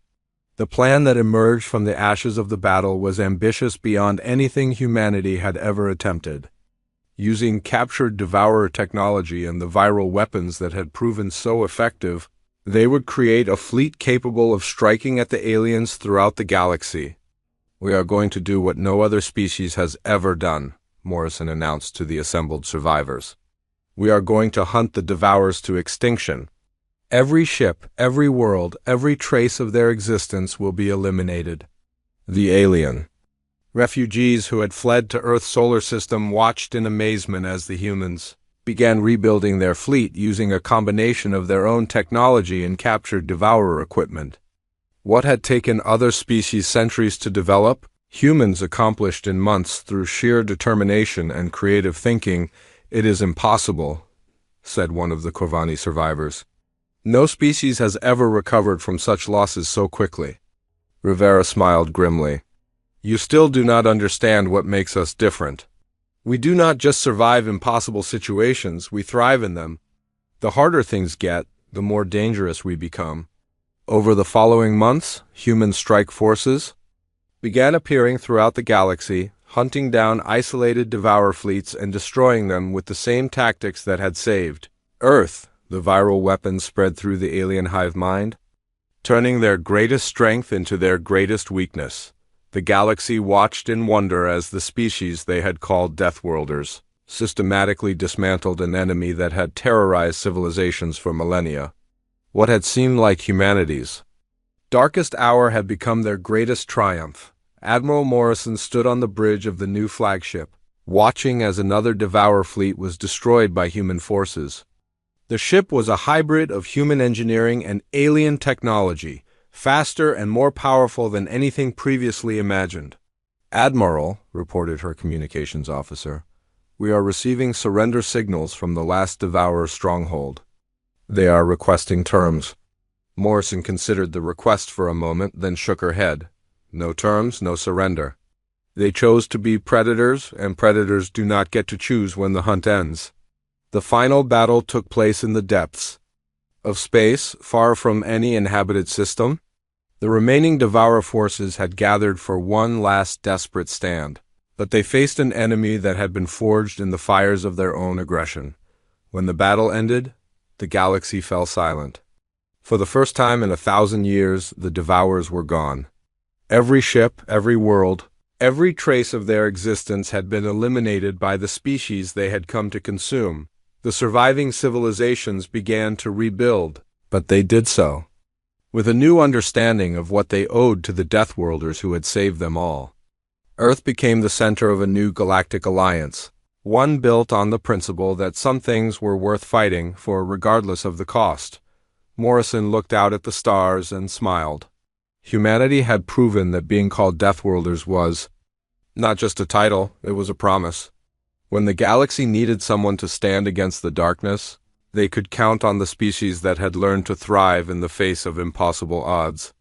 The plan that emerged from the ashes of the battle was ambitious beyond anything humanity had ever attempted. Using captured Devourer technology and the viral weapons that had proven so effective, they would create a fleet capable of striking at the aliens throughout the galaxy. "We are going to do what no other species has ever done," Morrison announced to the assembled survivors. We are going to hunt the Devourers to extinction. Every ship, every world, every trace of their existence will be eliminated. The alien. Refugees who had fled to Earth's solar system watched in amazement as the humans began rebuilding their fleet using a combination of their own technology and captured Devourer equipment. What had taken other species centuries to develop, humans accomplished in months through sheer determination and creative thinking. It is impossible, said one of the Corvani survivors. No species has ever recovered from such losses so quickly. Rivera smiled grimly. You still do not understand what makes us different. We do not just survive impossible situations, we thrive in them. The harder things get, the more dangerous we become. Over the following months, human strike forces began appearing throughout the galaxy, hunting down isolated Devourer fleets and destroying them with the same tactics that had saved Earth. The viral weapons spread through the alien hive mind, turning their greatest strength into their greatest weakness. The galaxy watched in wonder as the species they had called Deathworlders systematically dismantled an enemy that had terrorized civilizations for millennia. What had seemed like humanity's darkest hour had become their greatest triumph. Admiral Morrison stood on the bridge of the new flagship, watching as another Devourer fleet was destroyed by human forces. The ship was a hybrid of human engineering and alien technology, faster and more powerful than anything previously imagined. Admiral, reported her communications officer, we are receiving surrender signals from the last Devourer stronghold. They are requesting terms. Morrison considered the request for a moment, then shook her head. No terms, no surrender. They chose to be predators, and predators do not get to choose when the hunt ends. The final battle took place in the depths of space, far from any inhabited system. The remaining Devourer forces had gathered for one last desperate stand, but they faced an enemy that had been forged in the fires of their own aggression. When the battle ended, the galaxy fell silent. For the first time in 1,000 years, the Devourers were gone. Every ship, every world, every trace of their existence had been eliminated by the species they had come to consume. The surviving civilizations began to rebuild, but they did so with a new understanding of what they owed to the Deathworlders who had saved them all. Earth became the center of a new galactic alliance, one built on the principle that some things were worth fighting for regardless of the cost. Morrison looked out at the stars and smiled. Humanity had proven that being called Deathworlders was not just a title, it was a promise. When the galaxy needed someone to stand against the darkness, they could count on the species that had learned to thrive in the face of impossible odds.